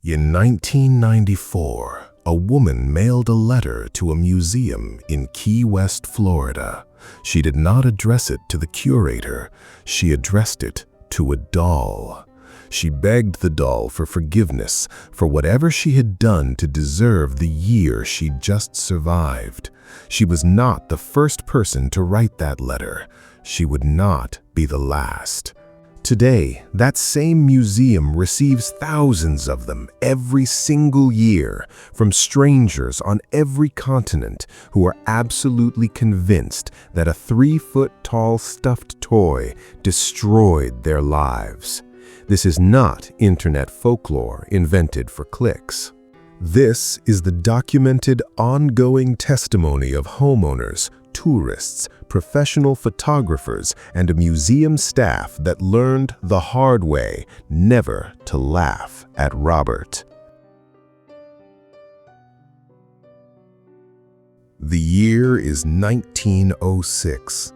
In 1994, a woman mailed a letter to a museum in Key West, Florida. She did not address it to the curator. She addressed it to a doll. She begged the doll for forgiveness for whatever she had done to deserve the year she'd just survived. She was not the first person to write that letter. She would not be the last. Today, that same museum receives thousands of them every single year from strangers on every continent who are absolutely convinced that a 3-foot-tall stuffed toy destroyed their lives. This is not internet folklore invented for clicks. This is the documented, ongoing testimony of homeowners, tourists, professional photographers, and a museum staff that learned the hard way never to laugh at Robert. The year is 1906.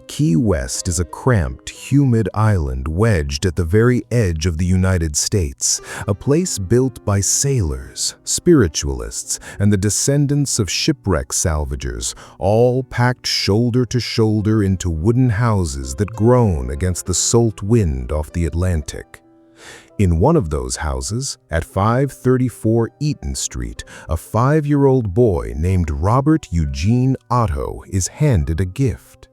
Key West is a cramped, humid island wedged at the very edge of the United States, a place built by sailors, spiritualists, and the descendants of shipwreck salvagers, all packed shoulder to shoulder into wooden houses that groan against the salt wind off the Atlantic. In one of those houses, at 534 Eaton Street, a 5-year-old boy named Robert Eugene Otto is handed a gift.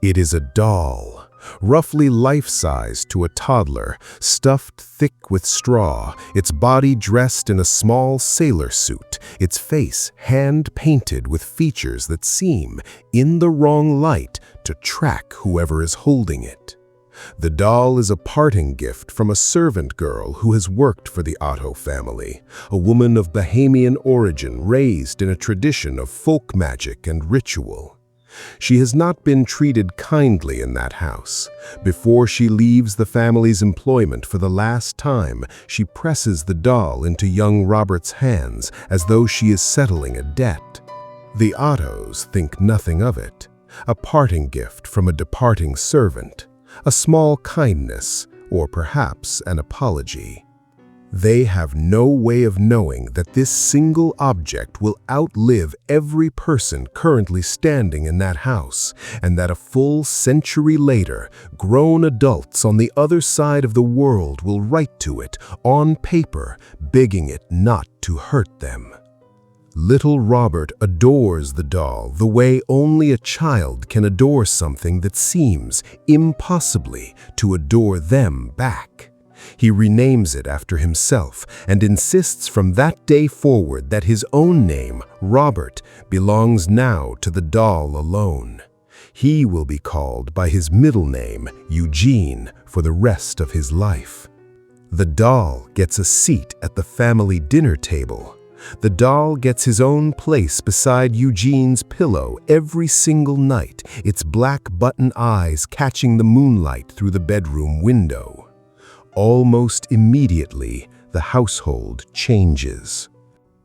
It is a doll, roughly life-size to a toddler, stuffed thick with straw, its body dressed in a small sailor suit, its face hand-painted with features that seem, in the wrong light, to track whoever is holding it. The doll is a parting gift from a servant girl who has worked for the Otto family, a woman of Bahamian origin raised in a tradition of folk magic and ritual. She has not been treated kindly in that house. Before she leaves the family's employment for the last time, she presses the doll into young Robert's hands as though she is settling a debt. The Ottos think nothing of it. A parting gift from a departing servant. A small kindness, or perhaps an apology. They have no way of knowing that this single object will outlive every person currently standing in that house, and that a full century later, grown adults on the other side of the world will write to it on paper, begging it not to hurt them. Little Robert adores the doll the way only a child can adore something that seems, impossibly, to adore them back. He renames it after himself and insists from that day forward that his own name, Robert, belongs now to the doll alone. He will be called by his middle name, Eugene, for the rest of his life. The doll gets a seat at the family dinner table. The doll gets his own place beside Eugene's pillow every single night, its black button eyes catching the moonlight through the bedroom window. Almost immediately, the household changes.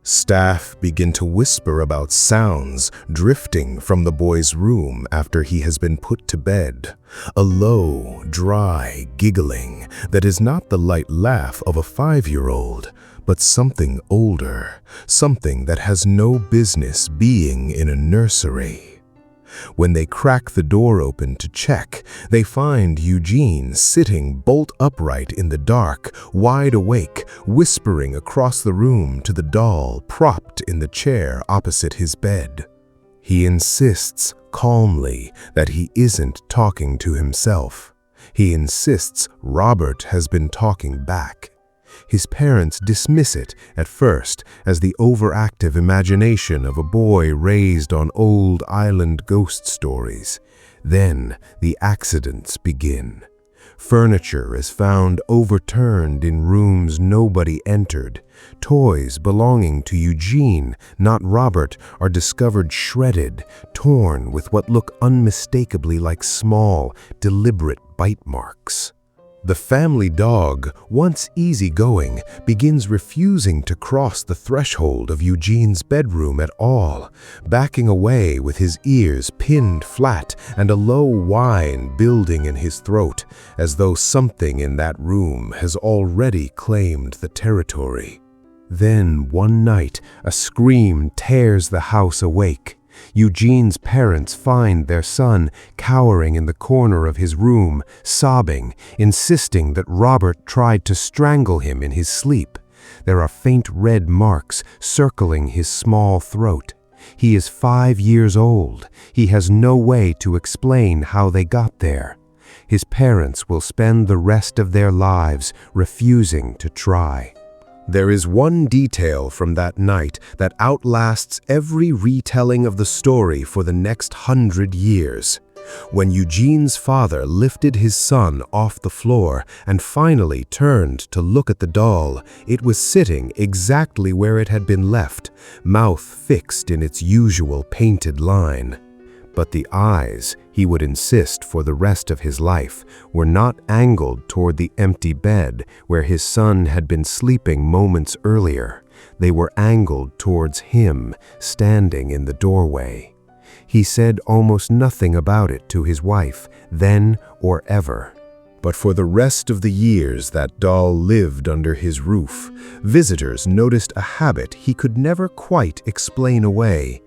Staff begin to whisper about sounds drifting from the boy's room after he has been put to bed. A low, dry giggling that is not the light laugh of a 5-year-old, but something older, something that has no business being in a nursery. When they crack the door open to check, they find Eugene sitting bolt upright in the dark, wide awake, whispering across the room to the doll propped in the chair opposite his bed. He insists calmly that he isn't talking to himself. He insists Robert has been talking back. His parents dismiss it at first as the overactive imagination of a boy raised on old island ghost stories. Then the accidents begin. Furniture is found overturned in rooms nobody entered. Toys belonging to Eugene, not Robert, are discovered shredded, torn with what look unmistakably like small, deliberate bite marks. The family dog, once easygoing, begins refusing to cross the threshold of Eugene's bedroom at all, backing away with his ears pinned flat and a low whine building in his throat, as though something in that room has already claimed the territory. Then, one night, a scream tears the house awake. Eugene's parents find their son cowering in the corner of his room, sobbing, insisting that Robert tried to strangle him in his sleep. There are faint red marks circling his small throat. He is 5 years old. He has no way to explain how they got there. His parents will spend the rest of their lives refusing to try. There is one detail from that night that outlasts every retelling of the story for the next 100 years. When Eugene's father lifted his son off the floor and finally turned to look at the doll, it was sitting exactly where it had been left, mouth fixed in its usual painted line. But the eyes, he would insist for the rest of his life, were not angled toward the empty bed where his son had been sleeping moments earlier. They were angled towards him, standing in the doorway. He said almost nothing about it to his wife, then or ever. But for the rest of the years that doll lived under his roof, visitors noticed a habit he could never quite explain away.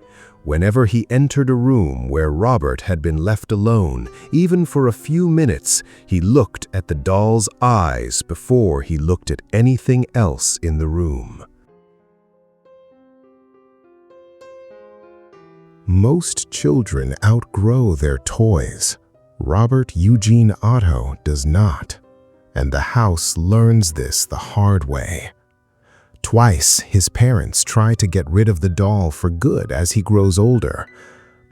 Whenever he entered a room where Robert had been left alone, even for a few minutes, he looked at the doll's eyes before he looked at anything else in the room. Most children outgrow their toys. Robert Eugene Otto does not, and the house learns this the hard way. Twice, his parents try to get rid of the doll for good as he grows older.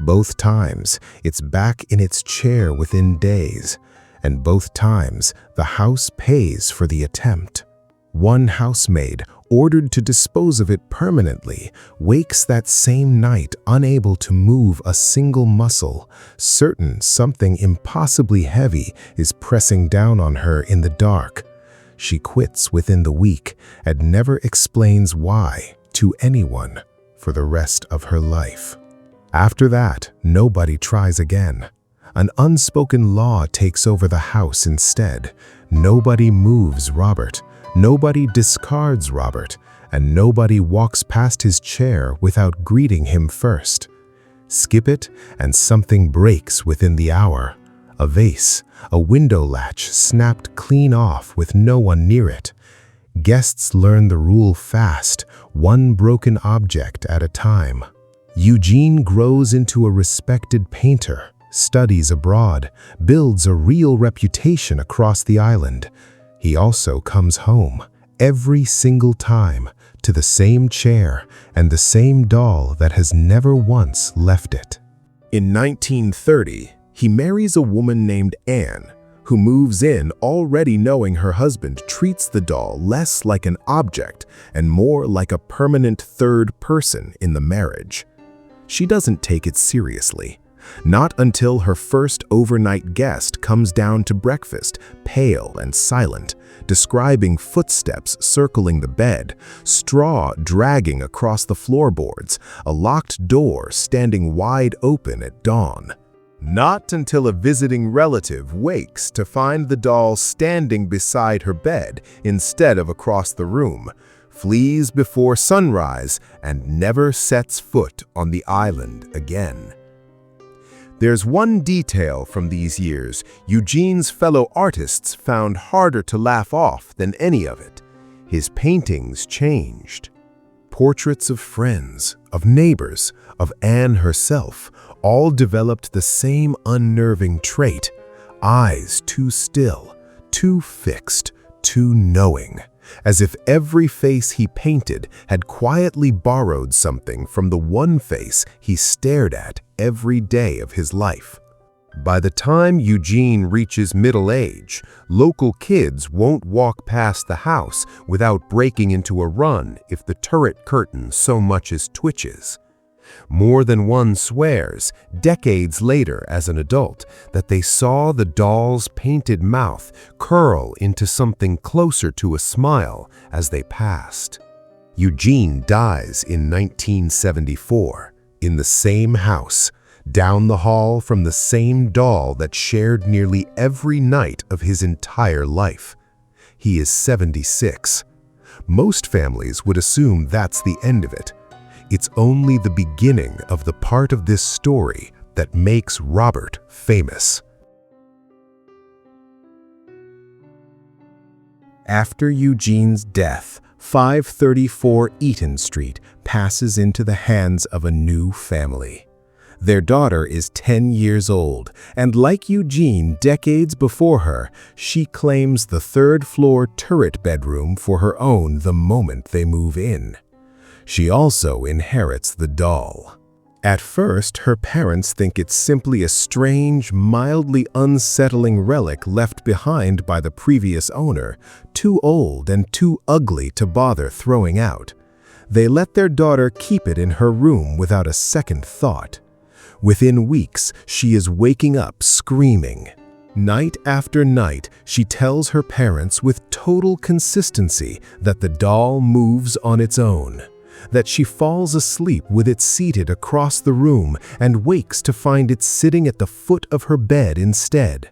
Both times, it's back in its chair within days, and both times, the house pays for the attempt. One housemaid, ordered to dispose of it permanently, wakes that same night unable to move a single muscle, certain something impossibly heavy is pressing down on her in the dark. She quits within the week and never explains why to anyone for the rest of her life. After that, nobody tries again. An unspoken law takes over the house instead. Nobody moves Robert, nobody discards Robert, and nobody walks past his chair without greeting him first. Skip it, and something breaks within the hour. A vase, a window latch snapped clean off with no one near it. Guests learn the rule fast, one broken object at a time. Eugene grows into a respected painter, studies abroad, builds a real reputation across the island. He also comes home, every single time, to the same chair and the same doll that has never once left it. In 1930, he marries a woman named Anne, who moves in already knowing her husband treats the doll less like an object and more like a permanent third person in the marriage. She doesn't take it seriously. Not until her first overnight guest comes down to breakfast, pale and silent, describing footsteps circling the bed, straw dragging across the floorboards, a locked door standing wide open at dawn. Not until a visiting relative wakes to find the doll standing beside her bed instead of across the room, flees before sunrise, and never sets foot on the island again. There's one detail from these years Eugene's fellow artists found harder to laugh off than any of it. His paintings changed. Portraits of friends, of neighbors, of Anne herself, all developed the same unnerving trait: eyes too still, too fixed, too knowing, as if every face he painted had quietly borrowed something from the one face he stared at every day of his life. By the time Eugene reaches middle age, local kids won't walk past the house without breaking into a run if the turret curtain so much as twitches. More than one swears, decades later as an adult, that they saw the doll's painted mouth curl into something closer to a smile as they passed. Eugene dies in 1974, in the same house, down the hall from the same doll that shared nearly every night of his entire life. He is 76. Most families would assume that's the end of it. It's only the beginning of the part of this story that makes Robert famous. After Eugene's death, 534 Eaton Street passes into the hands of a new family. Their daughter is 10 years old, and like Eugene decades before her, she claims the third-floor turret bedroom for her own the moment they move in. She also inherits the doll. At first, her parents think it's simply a strange, mildly unsettling relic left behind by the previous owner, too old and too ugly to bother throwing out. They let their daughter keep it in her room without a second thought. Within weeks, she is waking up screaming. Night after night, she tells her parents with total consistency that the doll moves on its own, that she falls asleep with it seated across the room and wakes to find it sitting at the foot of her bed instead,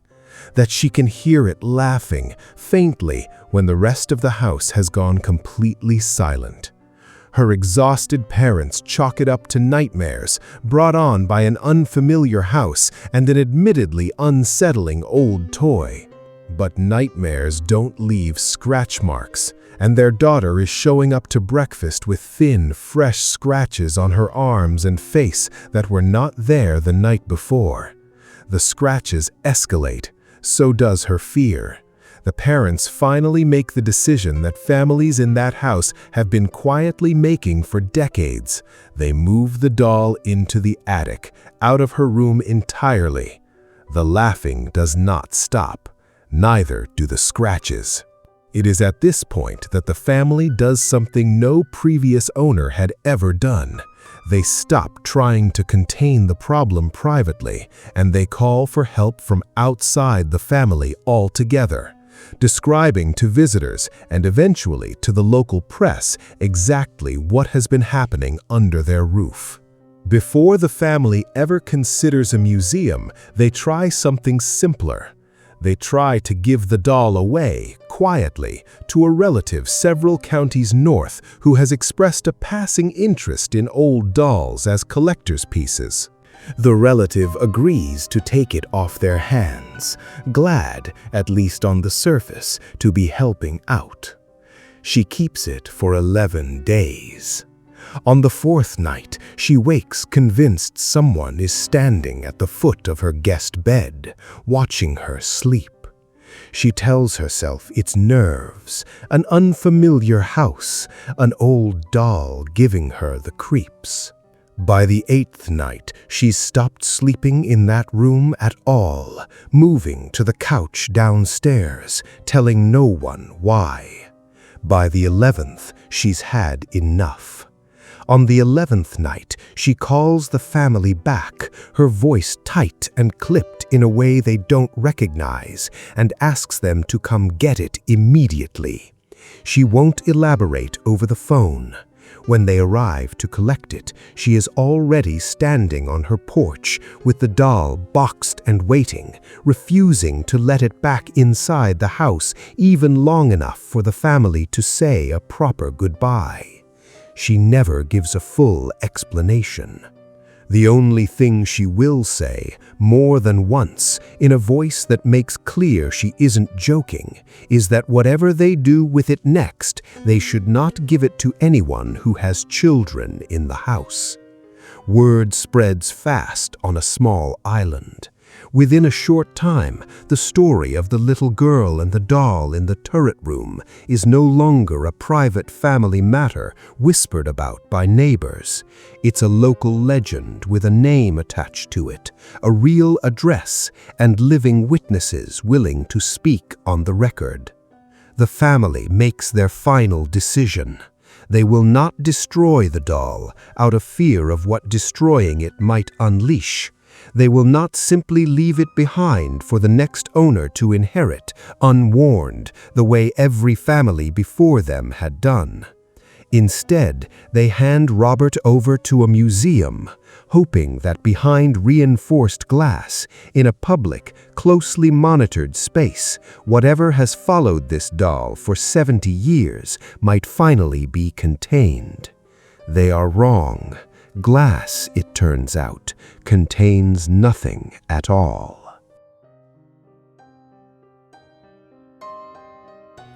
that she can hear it laughing faintly when the rest of the house has gone completely silent. Her exhausted parents chalk it up to nightmares brought on by an unfamiliar house and an admittedly unsettling old toy. But nightmares don't leave scratch marks, and their daughter is showing up to breakfast with thin, fresh scratches on her arms and face that were not there the night before. The scratches escalate, so does her fear. The parents finally make the decision that families in that house have been quietly making for decades. They move the doll into the attic, out of her room entirely. The laughing does not stop. Neither do the scratches. It is at this point that the family does something no previous owner had ever done. They stop trying to contain the problem privately, and they call for help from outside the family altogether, describing to visitors and eventually to the local press exactly what has been happening under their roof. Before the family ever considers a museum, they try something simpler. They try to give the doll away, quietly, to a relative several counties north who has expressed a passing interest in old dolls as collector's pieces. The relative agrees to take it off their hands, glad, at least on the surface, to be helping out. She keeps it for 11 days. On the 4th night, she wakes convinced someone is standing at the foot of her guest bed, watching her sleep. She tells herself it's nerves, an unfamiliar house, an old doll giving her the creeps. By the 8th night, she's stopped sleeping in that room at all, moving to the couch downstairs, telling no one why. By the 11th, she's had enough. On the 11th night, she calls the family back, her voice tight and clipped in a way they don't recognize, and asks them to come get it immediately. She won't elaborate over the phone. When they arrive to collect it, she is already standing on her porch with the doll boxed and waiting, refusing to let it back inside the house even long enough for the family to say a proper goodbye. She never gives a full explanation. The only thing she will say, more than once, in a voice that makes clear she isn't joking, is that whatever they do with it next, they should not give it to anyone who has children in the house. Word spreads fast on a small island. Within a short time, the story of the little girl and the doll in the turret room is no longer a private family matter whispered about by neighbors. It's a local legend with a name attached to it, a real address, and living witnesses willing to speak on the record. The family makes their final decision. They will not destroy the doll out of fear of what destroying it might unleash. They will not simply leave it behind for the next owner to inherit, unwarned, the way every family before them had done. Instead, they hand Robert over to a museum, hoping that behind reinforced glass, in a public, closely monitored space, whatever has followed this doll for 70 years might finally be contained. They are wrong. Glass, it turns out, contains nothing at all.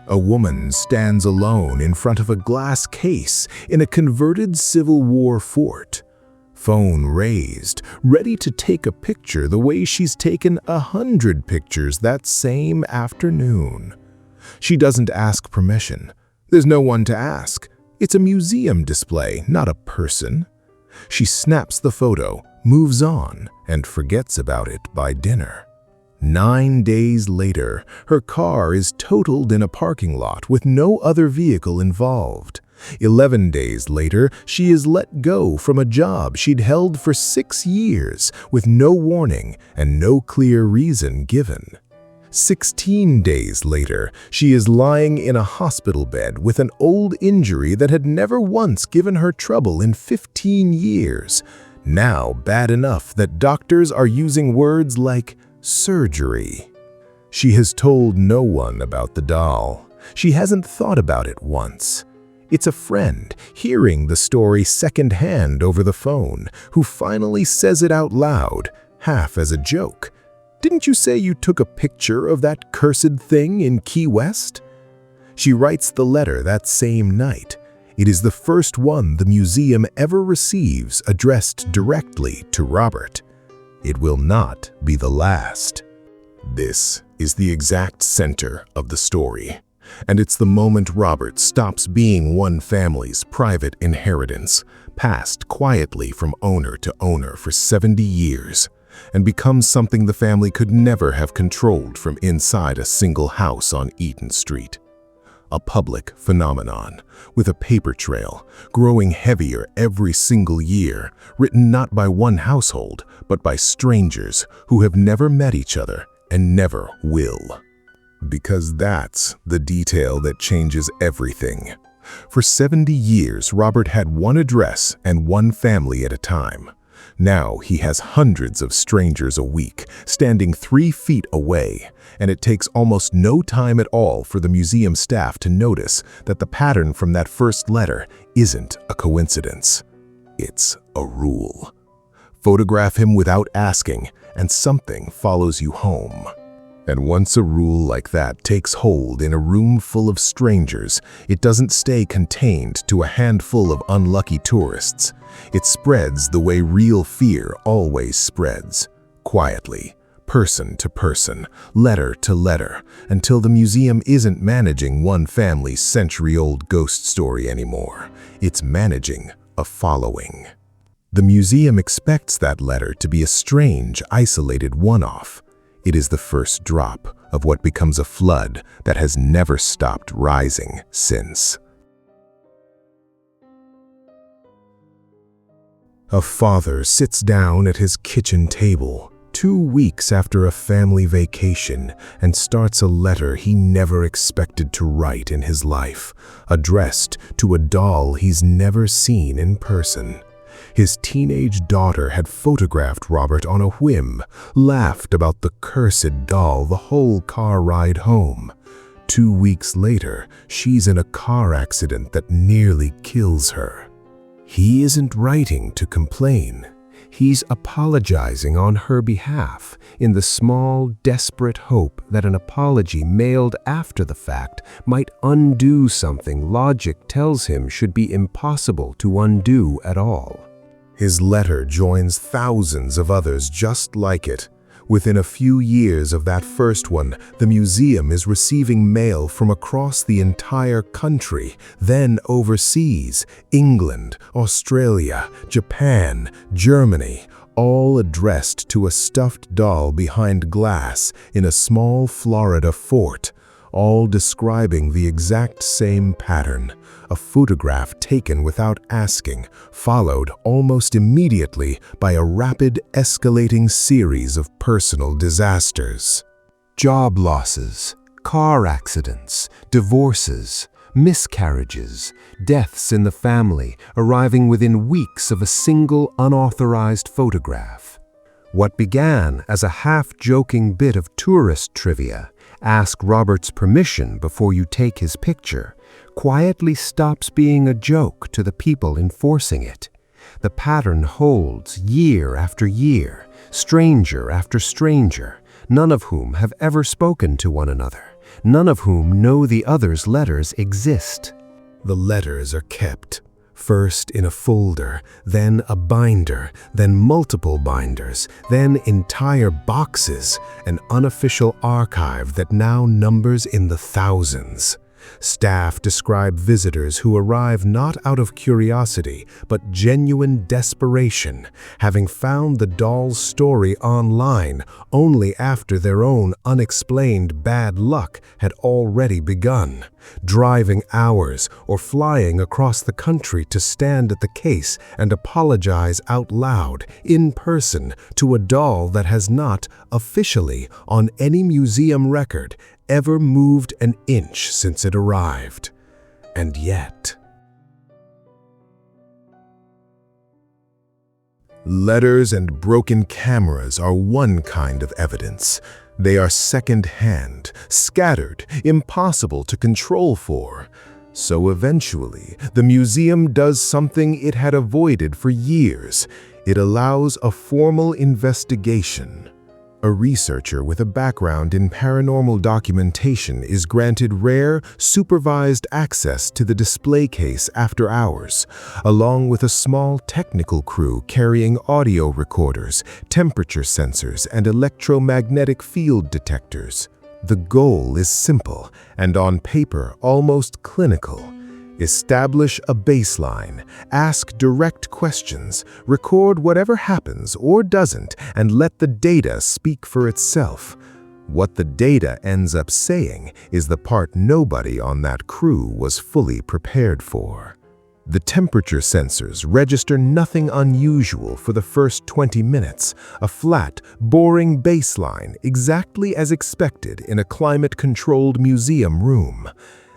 A woman stands alone in front of a glass case in a converted Civil War fort. Phone raised, ready to take a picture the way she's taken 100 pictures that same afternoon. She doesn't ask permission. There's no one to ask. It's a museum display, not a person. She snaps the photo, moves on, and forgets about it by dinner. 9 days later, her car is totaled in a parking lot with no other vehicle involved. 11 days later, she is let go from a job she'd held for 6 years with no warning and no clear reason given. 16 days later, she is lying in a hospital bed with an old injury that had never once given her trouble in 15 years, now bad enough that doctors are using words like surgery. She has told no one about the doll. She hasn't thought about it once. It's a friend, hearing the story secondhand over the phone, who finally says it out loud, half as a joke. "Didn't you say you took a picture of that cursed thing in Key West?" She writes the letter that same night. It is the first one the museum ever receives addressed directly to Robert. It will not be the last. This is the exact center of the story, and it's the moment Robert stops being one family's private inheritance, passed quietly from owner to owner for 70 years, and becomes something the family could never have controlled from inside a single house on Eaton Street. A public phenomenon, with a paper trail, growing heavier every single year, written not by one household, but by strangers who have never met each other and never will. Because that's the detail that changes everything. For 70 years, Robert had one address and one family at a time. Now he has hundreds of strangers a week, standing 3 feet away, and it takes almost no time at all for the museum staff to notice that the pattern from that first letter isn't a coincidence. It's a rule. Photograph him without asking, and something follows you home. And once a rule like that takes hold in a room full of strangers, it doesn't stay contained to a handful of unlucky tourists. It spreads the way real fear always spreads, quietly, person to person, letter to letter, until the museum isn't managing one family's century-old ghost story anymore. It's managing a following. The museum expects that letter to be a strange, isolated one-off. It is the first drop of what becomes a flood that has never stopped rising since. A father sits down at his kitchen table 2 weeks after a family vacation and starts a letter he never expected to write in his life, addressed to a doll he's never seen in person. His teenage daughter had photographed Robert on a whim, laughed about the cursed doll the whole car ride home. 2 weeks later, she's in a car accident that nearly kills her. He isn't writing to complain. He's apologizing on her behalf in the small, desperate hope that an apology mailed after the fact might undo something logic tells him should be impossible to undo at all. His letter joins thousands of others just like it. Within a few years of that first one, the museum is receiving mail from across the entire country, then overseas, England, Australia, Japan, Germany, all addressed to a stuffed doll behind glass in a small Florida fort, all describing the exact same pattern, a photograph taken without asking, followed almost immediately by a rapid escalating series of personal disasters. Job losses, car accidents, divorces, miscarriages, deaths in the family arriving within weeks of a single unauthorized photograph. What began as a half-joking bit of tourist trivia, ask Robert's permission before you take his picture, quietly stops being a joke to the people enforcing it. The pattern holds year after year, stranger after stranger, none of whom have ever spoken to one another, none of whom know the other's letters exist. The letters are kept, first in a folder, then a binder, then multiple binders, then entire boxes, an unofficial archive that now numbers in the thousands. Staff describe visitors who arrive not out of curiosity, but genuine desperation, having found the doll's story online only after their own unexplained bad luck had already begun, driving hours or flying across the country to stand at the case and apologize out loud, in person, to a doll that has not, officially, on any museum record, ever moved an inch since it arrived. And yet... Letters and broken cameras are one kind of evidence. They are second-hand, scattered, impossible to control for. So eventually, the museum does something it had avoided for years. It allows a formal investigation. A researcher with a background in paranormal documentation is granted rare, supervised access to the display case after hours, along with a small technical crew carrying audio recorders, temperature sensors, and electromagnetic field detectors. The goal is simple and on paper almost clinical. Establish a baseline, ask direct questions, record whatever happens or doesn't, and let the data speak for itself. What the data ends up saying is the part nobody on that crew was fully prepared for. The temperature sensors register nothing unusual for the first 20 minutes, a flat, boring baseline exactly as expected in a climate-controlled museum room.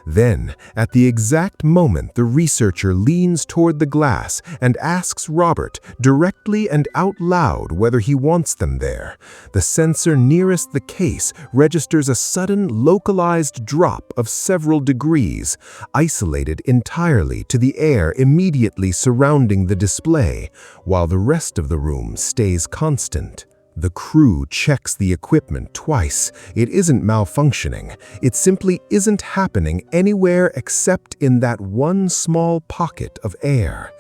Then, at the exact moment the researcher leans toward the glass and asks Robert directly and out loud whether he wants them there, the sensor nearest the case registers a sudden localized drop of several degrees, isolated entirely to the air immediately surrounding the display, while the rest of the room stays constant. The crew checks the equipment twice. It isn't malfunctioning. It simply isn't happening anywhere except in that one small pocket of air.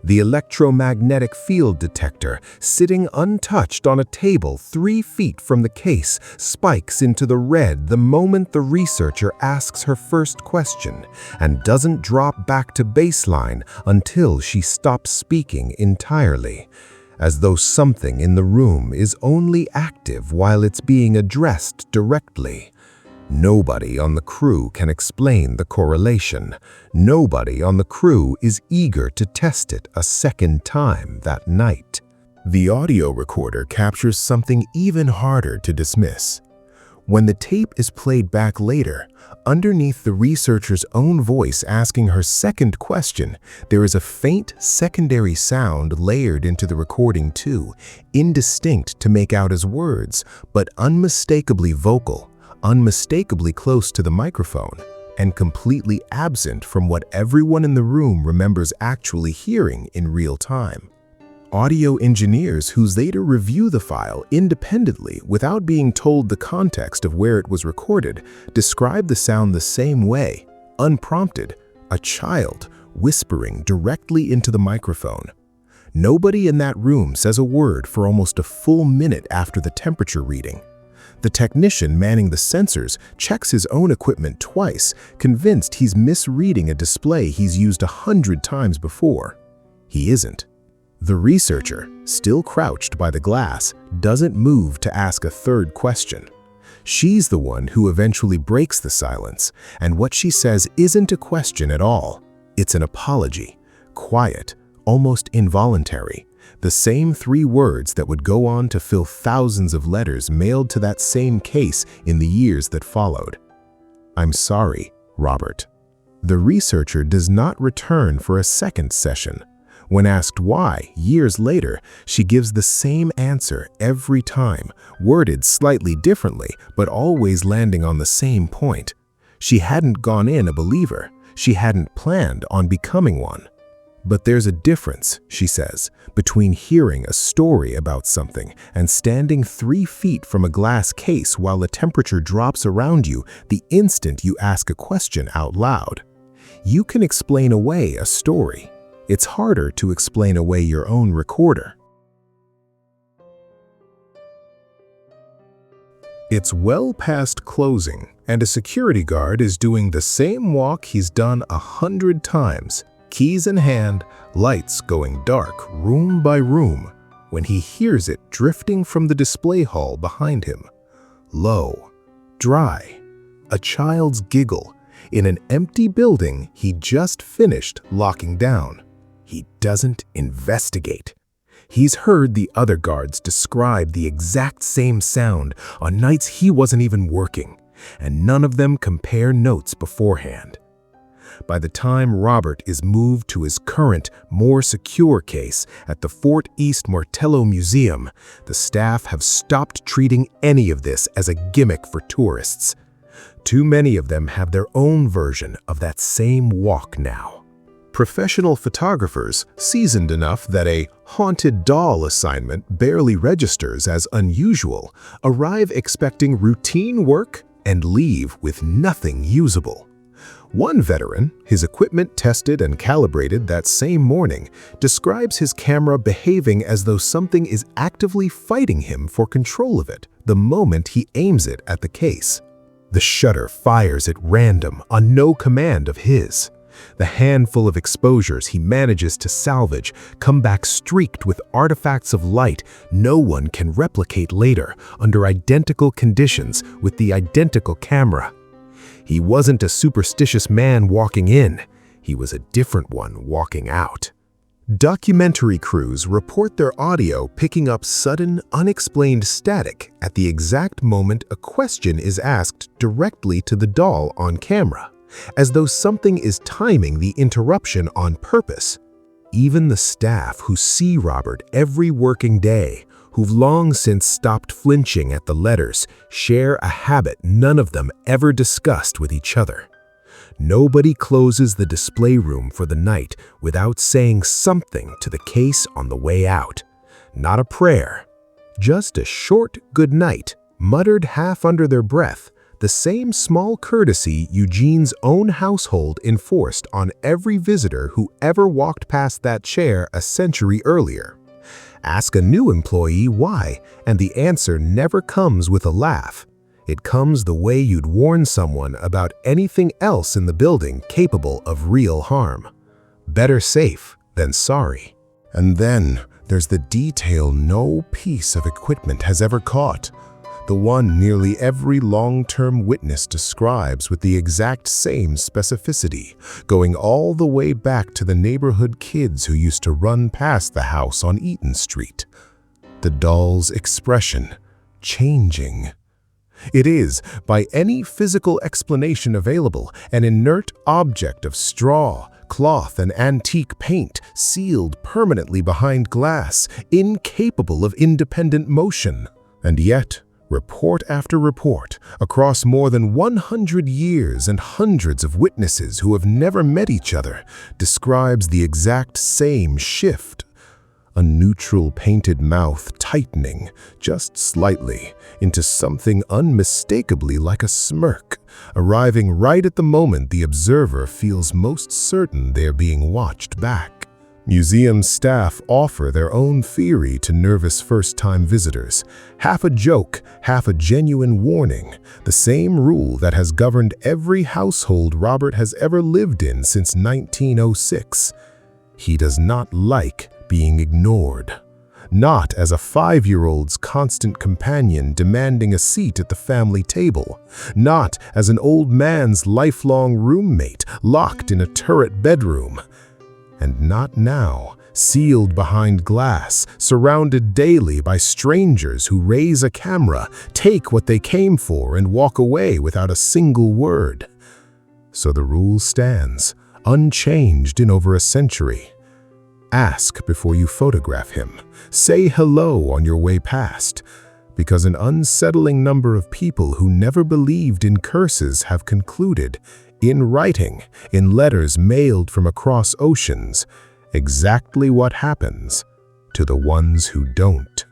The electromagnetic field detector, sitting untouched on a table 3 feet from the case, spikes into the red the moment the researcher asks her first question, and doesn't drop back to baseline until she stops speaking entirely, as though something in the room is only active while it's being addressed directly. Nobody on the crew can explain the correlation. Nobody on the crew is eager to test it a second time that night. The audio recorder captures something even harder to dismiss. When the tape is played back later, underneath the researcher's own voice asking her second question, there is a faint secondary sound layered into the recording too, indistinct to make out as words, but unmistakably vocal, unmistakably close to the microphone, and completely absent from what everyone in the room remembers actually hearing in real time. Audio engineers who later review the file independently without being told the context of where it was recorded describe the sound the same way, unprompted, a child whispering directly into the microphone. Nobody in that room says a word for almost a full minute after the temperature reading. The technician manning the sensors checks his own equipment twice, convinced he's misreading a display he's used 100 times before. He isn't. The researcher, still crouched by the glass, doesn't move to ask a third question. She's the one who eventually breaks the silence, and what she says isn't a question at all. It's an apology, quiet, almost involuntary. The same 3 words that would go on to fill thousands of letters mailed to that same case in the years that followed. "I'm sorry, Robert." The researcher does not return for a second session. When asked why, years later, she gives the same answer every time, worded slightly differently, but always landing on the same point. She hadn't gone in a believer. She hadn't planned on becoming one. But there's a difference, she says, between hearing a story about something and standing 3 feet from a glass case while the temperature drops around you the instant you ask a question out loud. You can explain away a story. It's harder to explain away your own recorder. It's well past closing, and a security guard is doing the same walk he's done 100 times. Keys in hand, lights going dark room by room, when he hears it drifting from the display hall behind him. Low, dry, a child's giggle in an empty building he just finished locking down. He doesn't investigate. He's heard the other guards describe the exact same sound on nights he wasn't even working, and none of them compare notes beforehand. By the time Robert is moved to his current, more secure case at the Fort East Martello Museum, the staff have stopped treating any of this as a gimmick for tourists. Too many of them have their own version of that same walk now. Professional photographers, seasoned enough that a haunted doll assignment barely registers as unusual, arrive expecting routine work and leave with nothing usable. One veteran, his equipment tested and calibrated that same morning, describes his camera behaving as though something is actively fighting him for control of it the moment he aims it at the case. The shutter fires at random on no command of his. The handful of exposures he manages to salvage come back streaked with artifacts of light no one can replicate later under identical conditions with the identical camera. He wasn't a superstitious man walking in. He was a different one walking out. Documentary crews report their audio picking up sudden, unexplained static at the exact moment a question is asked directly to the doll on camera, as though something is timing the interruption on purpose. Even the staff who see Robert every working day, who've long since stopped flinching at the letters, share a habit none of them ever discussed with each other. Nobody closes the display room for the night without saying something to the case on the way out. Not a prayer, just a short good night, muttered half under their breath, the same small courtesy Eugene's own household enforced on every visitor who ever walked past that chair a century earlier. Ask a new employee why, and the answer never comes with a laugh. It comes the way you'd warn someone about anything else in the building capable of real harm. Better safe than sorry. And then there's the detail no piece of equipment has ever caught. The one nearly every long-term witness describes with the exact same specificity, going all the way back to the neighborhood kids who used to run past the house on Eaton Street. The doll's expression, changing. It is, by any physical explanation available, an inert object of straw, cloth, and antique paint, sealed permanently behind glass, incapable of independent motion. And yet, report after report, across more than 100 years and hundreds of witnesses who have never met each other, describes the exact same shift. A neutral painted mouth tightening, just slightly, into something unmistakably like a smirk, arriving right at the moment the observer feels most certain they're being watched back. Museum staff offer their own theory to nervous first-time visitors, half a joke, half a genuine warning, the same rule that has governed every household Robert has ever lived in since 1906. He does not like being ignored. not as a 5-year-old's constant companion demanding a seat at the family table, not as an old man's lifelong roommate locked in a turret bedroom, and not now, sealed behind glass, surrounded daily by strangers who raise a camera, take what they came for, and walk away without a single word. So the rule stands, unchanged in over a century. Ask before you photograph him. Say hello on your way past, because an unsettling number of people who never believed in curses have concluded, in writing, in letters mailed from across oceans, exactly what happens to the ones who don't.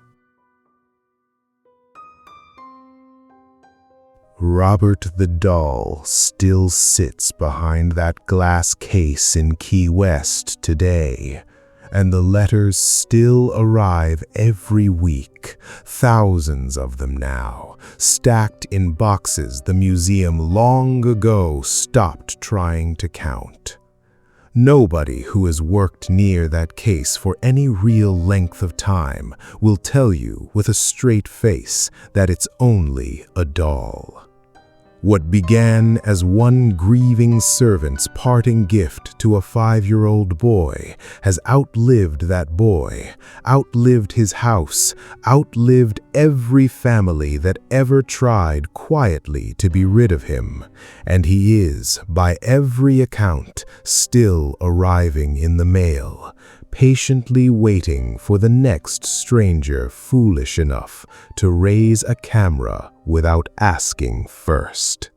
Robert the doll still sits behind that glass case in Key West today, and the letters still arrive every week, thousands of them now, stacked in boxes the museum long ago stopped trying to count. Nobody who has worked near that case for any real length of time will tell you with a straight face that it's only a doll. What began as one grieving servant's parting gift to a 5-year-old boy has outlived that boy, outlived his house, outlived every family that ever tried quietly to be rid of him, and he is, by every account, still arriving in the mail, patiently waiting for the next stranger foolish enough to raise a camera without asking first.